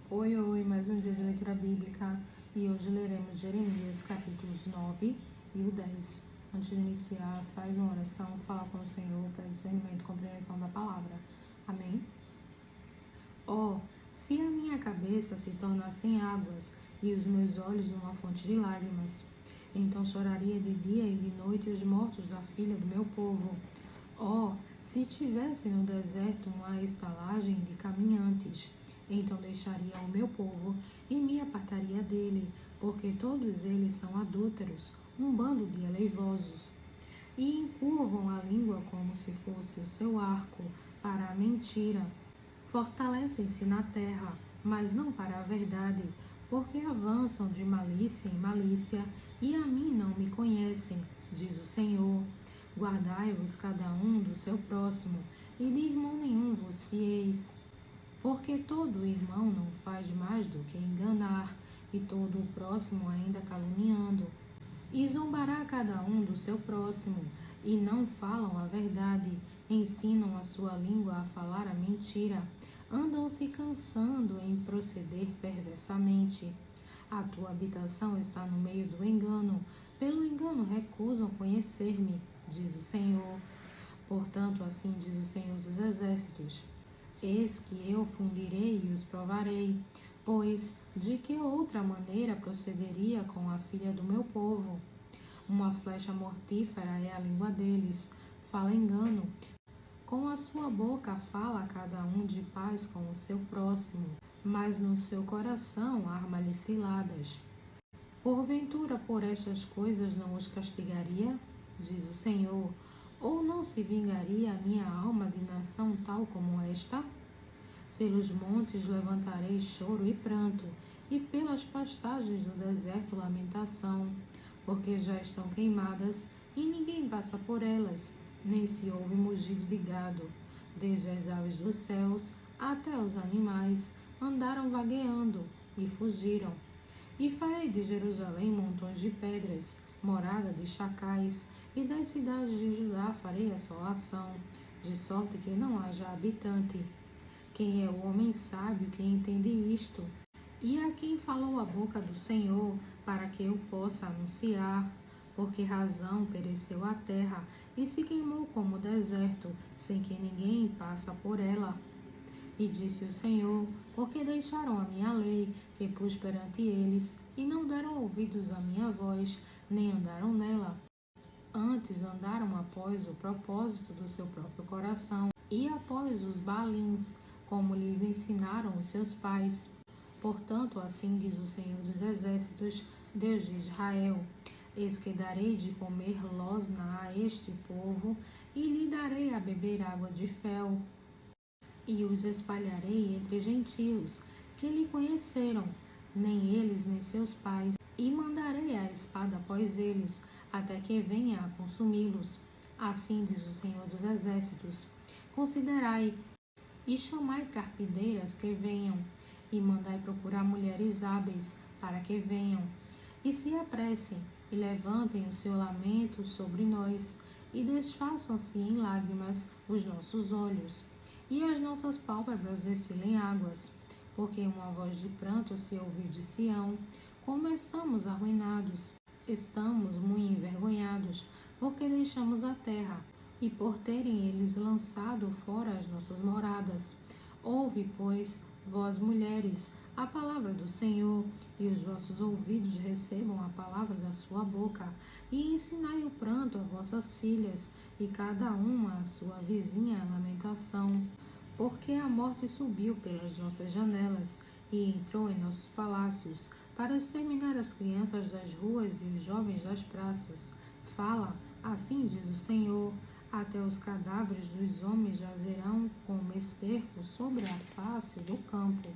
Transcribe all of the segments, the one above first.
Oi, oi, mais um dia de leitura bíblica e hoje leremos Jeremias capítulos 9 e o 10. Antes de iniciar, faz uma oração, fala com o Senhor para discernimento e compreensão da palavra. Amém? Oh, se a minha cabeça se tornassem águas e os meus olhos uma fonte de lágrimas, então choraria de dia e de noite os mortos da filha do meu povo. Oh, se tivesse no deserto uma estalagem de caminhantes, então deixaria o meu povo e me apartaria dele, porque todos eles são adúlteros, um bando de aleivosos. E encurvam a língua como se fosse o seu arco para a mentira. Fortalecem-se na terra, mas não para a verdade, porque avançam de malícia em malícia, e a mim não me conhecem, diz o Senhor. Guardai-vos cada um do seu próximo, e de irmão nenhum vos fieis. Porque todo irmão não faz mais do que enganar, e todo o próximo ainda caluniando. E zombará cada um do seu próximo, e não falam a verdade, ensinam a sua língua a falar a mentira, andam se cansando em proceder perversamente. A tua habitação está no meio do engano, pelo engano recusam conhecer-me, diz o Senhor. Portanto, assim diz o Senhor dos Exércitos: eis que eu fundirei e os provarei, pois de que outra maneira procederia com a filha do meu povo? Uma flecha mortífera é a língua deles, fala engano. Com a sua boca fala cada um de paz com o seu próximo, mas no seu coração arma-lhe ciladas. Porventura por estas coisas não os castigaria, diz o Senhor, ou não se vingaria a minha alma de nação tal como esta? Pelos montes levantarei choro e pranto, e pelas pastagens do deserto lamentação, porque já estão queimadas e ninguém passa por elas, nem se ouve mugido de gado. Desde as aves dos céus até os animais andaram vagueando e fugiram. E farei de Jerusalém montões de pedras, morada de chacais, e das cidades de Judá farei assolação, de sorte que não haja habitante. Quem é o homem sábio que entende isto? E a quem falou a boca do Senhor, para que eu possa anunciar? Por que razão pereceu a terra e se queimou como o deserto, sem que ninguém passa por ela? E disse o Senhor: porque deixaram a minha lei, que pus perante eles, e não deram ouvidos à minha voz, nem andaram nela. Antes andaram após o propósito do seu próprio coração, e após os Baalins, como lhes ensinaram os seus pais. Portanto, assim diz o Senhor dos Exércitos, Deus de Israel: eis que darei de comer losna a este povo, e lhe darei a beber água de fel, e os espalharei entre gentios, que lhe conheceram, nem eles nem seus pais, e mandarei a espada após eles, até que venha a consumi-los. Assim diz o Senhor dos Exércitos: considerai e chamai carpideiras que venham, e mandai procurar mulheres hábeis, para que venham, e se apressem, e levantem o seu lamento sobre nós, e desfaçam-se em lágrimas os nossos olhos, e as nossas pálpebras destilem águas, porque uma voz de pranto se ouviu de Sião, como estamos arruinados, estamos muito envergonhados, porque deixamos a terra, e por terem eles lançado fora as nossas moradas. Ouve, pois, vós mulheres, a palavra do Senhor, e os vossos ouvidos recebam a palavra da sua boca, e ensinai o pranto a vossas filhas, e cada uma a sua vizinha a lamentação. Porque a morte subiu pelas nossas janelas, e entrou em nossos palácios, para exterminar as crianças das ruas e os jovens das praças. Fala, assim diz o Senhor: até os cadáveres dos homens jazerão como esterco sobre a face do campo,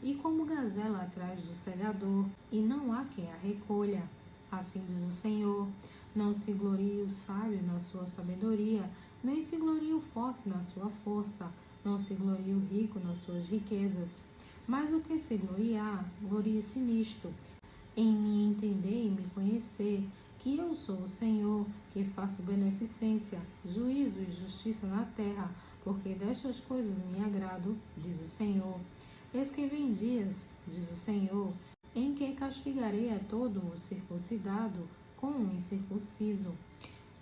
e como gazela atrás do segador, e não há quem a recolha. Assim diz o Senhor: não se glorie o sábio na sua sabedoria, nem se glorie o forte na sua força, não se glorie o rico nas suas riquezas. Mas o que se gloriar, glorie-se nisto, em me entender e me conhecer, que eu sou o Senhor, que faço beneficência, juízo e justiça na terra, porque destas coisas me agrado, diz o Senhor. Eis que vem dias, diz o Senhor, em que castigarei a todo o circuncidado com o incircunciso,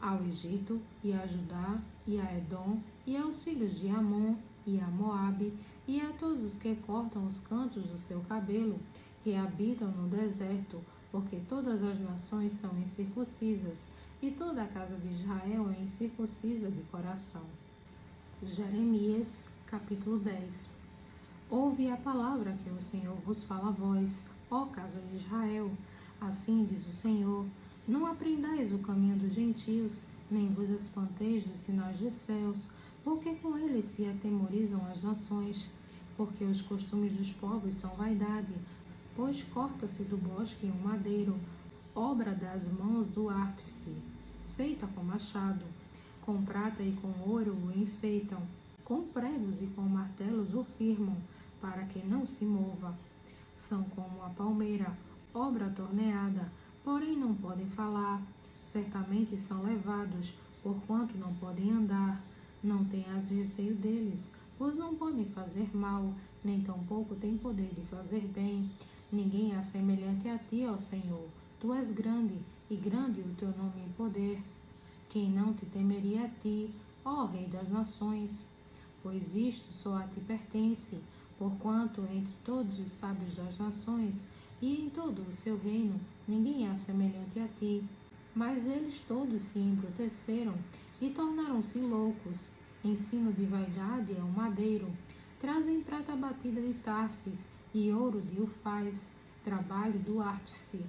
ao Egito, e a Judá, e a Edom, e aos filhos de Amon, e a Moabe, e a todos os que cortam os cantos do seu cabelo, que habitam no deserto, porque todas as nações são incircuncisas, e toda a casa de Israel é incircuncisa de coração. Jeremias, capítulo 10. Ouve a palavra que o Senhor vos fala a vós, ó casa de Israel. Assim diz o Senhor: não aprendais o caminho dos gentios, nem vos espanteis dos sinais dos céus, porque com eles se atemorizam as nações, porque os costumes dos povos são vaidade, pois corta-se do bosque um madeiro, obra das mãos do artífice, feita com machado. Com prata e com ouro o enfeitam, com pregos e com martelos o firmam, para que não se mova. São como a palmeira, obra torneada, porém não podem falar. Certamente são levados, porquanto não podem andar. Não tenhas receio deles, pois não podem fazer mal, nem tampouco têm poder de fazer bem. Ninguém é semelhante a ti, ó Senhor. Tu és grande, e grande o teu nome em poder. Quem não te temeria a ti, ó Rei das nações? Pois isto só a ti pertence, porquanto entre todos os sábios das nações e em todo o seu reino ninguém é semelhante a ti. Mas eles todos se embruteceram e tornaram-se loucos. Ensino de vaidade é um madeiro. Trazem prata batida de Tarsis e ouro de Ufaz, trabalho do artífice.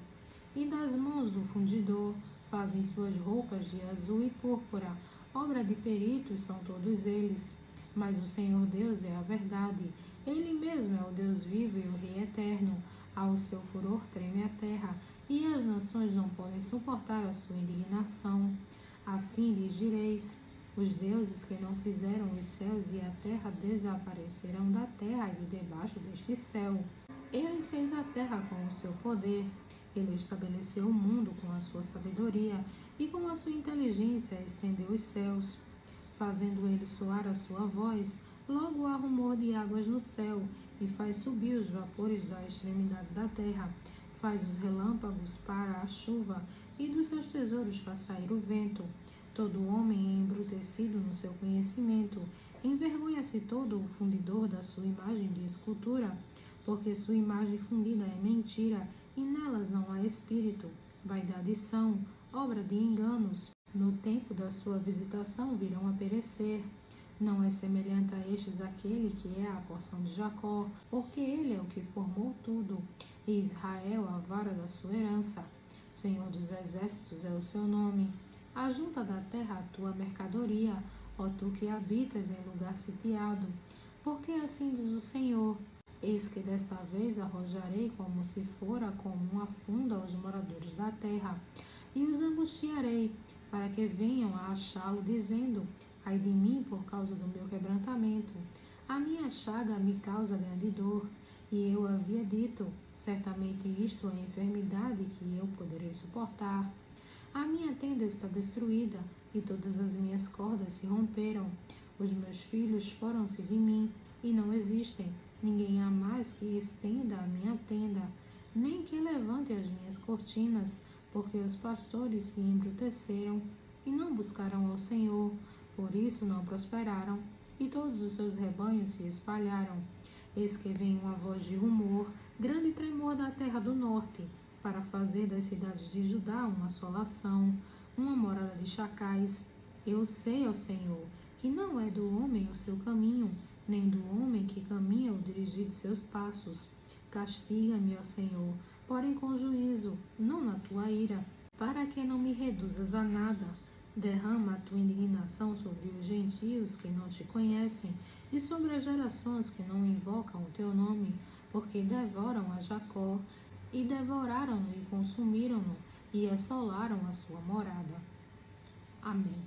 E das mãos do fundidor fazem suas roupas de azul e púrpura. Obra de peritos são todos eles. Mas o Senhor Deus é a verdade. Ele mesmo é o Deus vivo e o Rei eterno. Ao seu furor treme a terra, e as nações não podem suportar a sua indignação. Assim lhes direis: os deuses que não fizeram os céus e a terra desaparecerão da terra e de debaixo deste céu. Ele fez a terra com o seu poder. Ele estabeleceu o mundo com a sua sabedoria, e com a sua inteligência estendeu os céus. Fazendo ele soar a sua voz, logo há rumor de águas no céu, e faz subir os vapores da extremidade da terra. Faz os relâmpagos para a chuva, e dos seus tesouros faz sair o vento. Todo homem é embrutecido no seu conhecimento. Envergonha-se todo o fundidor da sua imagem de escultura, porque sua imagem fundida é mentira, e nelas não há espírito. Vaidade são, obra de enganos. No tempo da sua visitação virão a perecer. Não é semelhante a estes aquele que é a porção de Jacó, porque ele é o que formou tudo, e Israel a vara da sua herança. Senhor dos exércitos é o seu nome. Ajunta da terra a tua mercadoria, ó tu que habitas em lugar sitiado. Porque assim diz o Senhor: eis que desta vez arrojarei como se fora como uma funda aos moradores da terra, e os angustiarei, para que venham a achá-lo, dizendo: ai de mim por causa do meu quebrantamento. A minha chaga me causa grande dor. E eu havia dito: certamente isto é enfermidade que eu poderei suportar. A minha tenda está destruída, e todas as minhas cordas se romperam. Os meus filhos foram-se de mim, e não existem. Ninguém há mais que estenda a minha tenda, nem que levante as minhas cortinas, porque os pastores se embruteceram e não buscaram ao Senhor, por isso não prosperaram, e todos os seus rebanhos se espalharam. Eis que vem uma voz de rumor, grande tremor da terra do norte, para fazer das cidades de Judá uma assolação, uma morada de chacais. Eu sei, ó Senhor, que não é do homem o seu caminho, nem do homem que caminha o dirigir de seus passos. Castiga-me, ó Senhor, porém com juízo, não na tua ira, para que não me reduzas a nada. Derrama a tua indignação sobre os gentios que não te conhecem e sobre as gerações que não invocam o teu nome, porque devoram a Jacó, e devoraram-no e consumiram-no, e assolaram a sua morada. Amém.